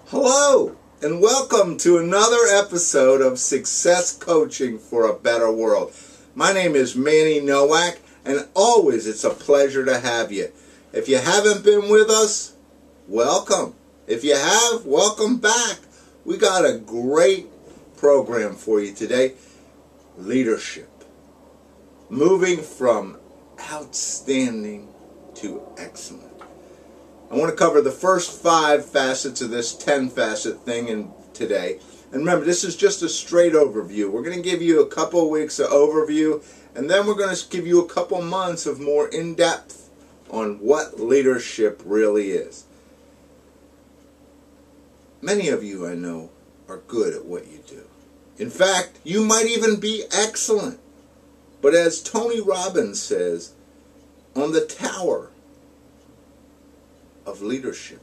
Hello, and welcome to another episode of Success Coaching for a Better World. My name is Manny Nowak, and always it's a pleasure to have you. If you haven't been with us, welcome. If you have, welcome back. We got a great program for you today. Leadership. Moving from outstanding to excellent. I want to cover the first 5 facets of this 10-facet thing today. And remember, this is just a straight overview. We're going to give you a couple of weeks of overview, and then we're going to give you a couple months of more in-depth on what leadership really is. Many of you, I know, are good at what you do. In fact, you might even be excellent. But as Tony Robbins says, on the tower of leadership,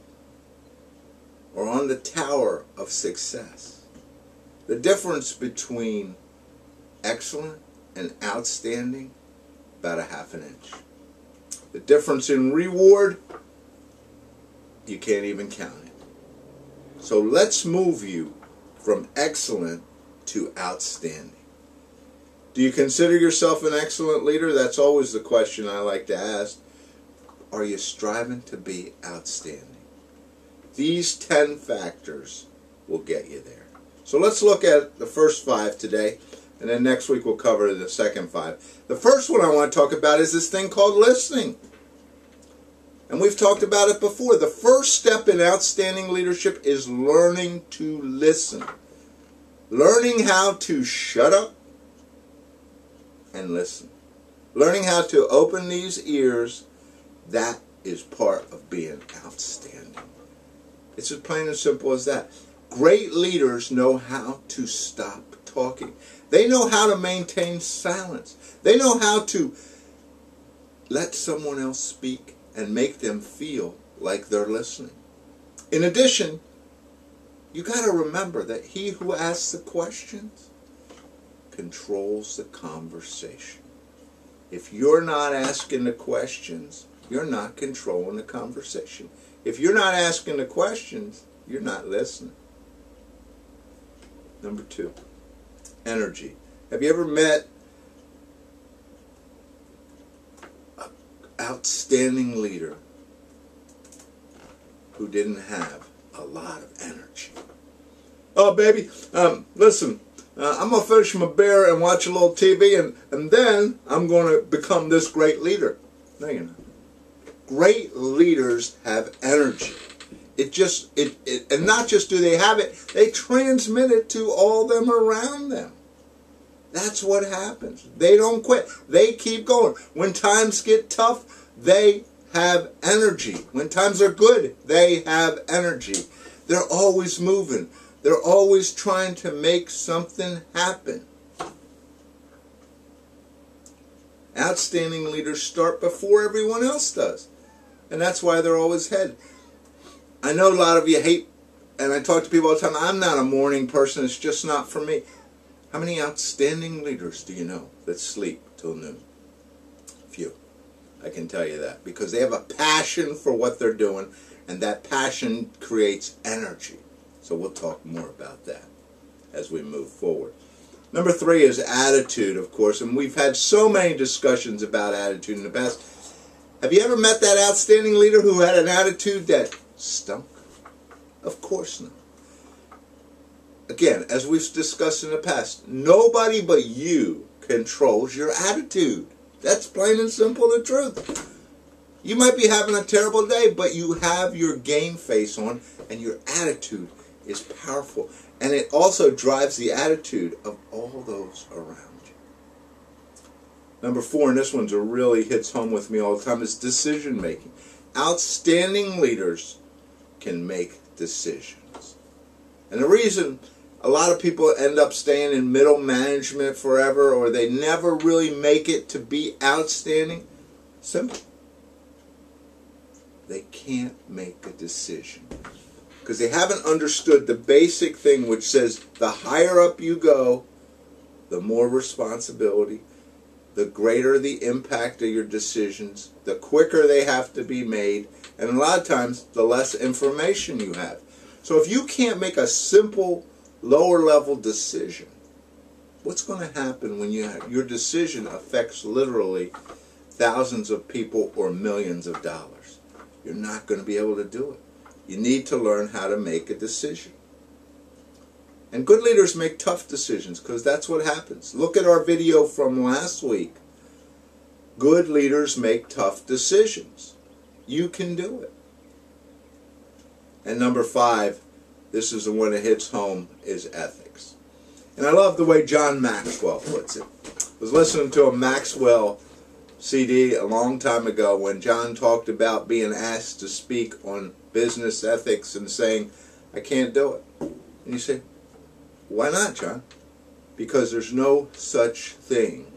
or on the tower of success, the difference between excellent and outstanding, about a half an inch. The difference in reward, you can't even count it. So let's move you from excellent to outstanding. Do you consider yourself an excellent leader? That's always the question I like to ask. Are you striving to be outstanding? These 10 factors will get you there. So let's look at the first 5 today, and then next week we'll cover the second 5. The first one I want to talk about is this thing called listening. And we've talked about it before. The first step in outstanding leadership is learning to listen. Learning how to shut up and listen. Learning how to open these ears. That is part of being outstanding. It's as plain and simple as that. Great leaders know how to stop talking. They know how to maintain silence. They know how to let someone else speak and make them feel like they're listening. In addition, you got to remember that he who asks the questions controls the conversation. If you're not asking the questions, you're not controlling the conversation. If you're not asking the questions, you're not listening. Number 2, energy. Have you ever met an outstanding leader who didn't have a lot of energy? Oh, baby, listen, I'm going to finish my beer and watch a little TV, and then I'm going to become this great leader. No, you're not. Great leaders have energy. And not just do they have it, they transmit it to all them around them. That's what happens. They don't quit. They keep going. When times get tough, they have energy. When times are good, they have energy. They're always moving. They're always trying to make something happen. Outstanding leaders start before everyone else does. And that's why they're always ahead. I know a lot of you hate, and I talk to people all the time, I'm not a morning person, it's just not for me. How many outstanding leaders do you know that sleep till noon? Few. I can tell you that. Because they have a passion for what they're doing, and that passion creates energy. So we'll talk more about that as we move forward. Number 3 is attitude, of course, and we've had so many discussions about attitude in the past. Have you ever met that outstanding leader who had an attitude that stunk? Of course not. Again, as we've discussed in the past, nobody but you controls your attitude. That's plain and simple the truth. You might be having a terrible day, but you have your game face on, and your attitude is powerful. And it also drives the attitude of all those around you. Number 4, and this one really hits home with me all the time, is decision making. Outstanding leaders can make decisions. And the reason a lot of people end up staying in middle management forever, or they never really make it to be outstanding, simple. They can't make a decision. Because they haven't understood the basic thing which says the higher up you go, the more responsibility, the greater the impact of your decisions, the quicker they have to be made, and a lot of times the less information you have. So if you can't make a simple, lower level decision, what's going to happen when your decision affects literally thousands of people or millions of dollars? You're not going to be able to do it. You need to learn how to make a decision. And good leaders make tough decisions, because that's what happens. Look at our video from last week. Good leaders make tough decisions. You can do it. And number 5, this is the one that hits home, is ethics. And I love the way John Maxwell puts it. I was listening to a Maxwell CD a long time ago when John talked about being asked to speak on business ethics and saying, I can't do it. And you say, why not, John? Because there's no such thing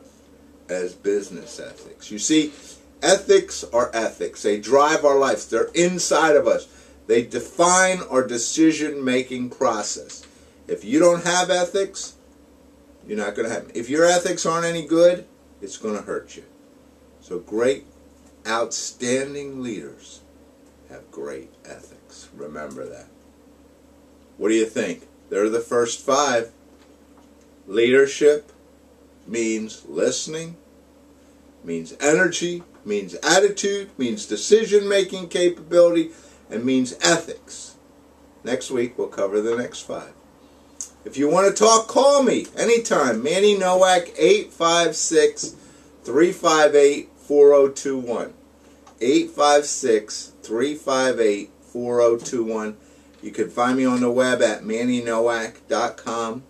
as business ethics. You see, ethics are ethics. They drive our lives. They're inside of us. They define our decision-making process. If you don't have ethics, you're not going to have it. If your ethics aren't any good, it's going to hurt you. So great, outstanding leaders have great ethics. Remember that. What do you think? They're the first 5. Leadership means listening, means energy, means attitude, means decision-making capability, and means ethics. Next week, we'll cover the next 5. If you want to talk, call me anytime. Manny Nowak, 856-358-4021. 856-358-4021. You can find me on the web at mannynowak.com.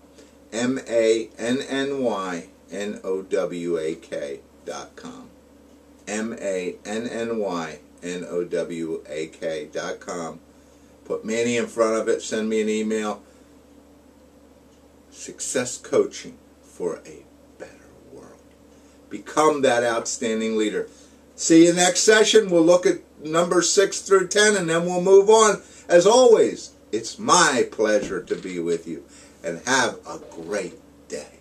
MANNYNOWAK.com. MANNYNOWAK.com. Put Manny in front of it. Send me an email. Success coaching for a better world. Become that outstanding leader. See you next session. We'll look at numbers 6 through 10, and then we'll move on. As always, it's my pleasure to be with you. And have a great day.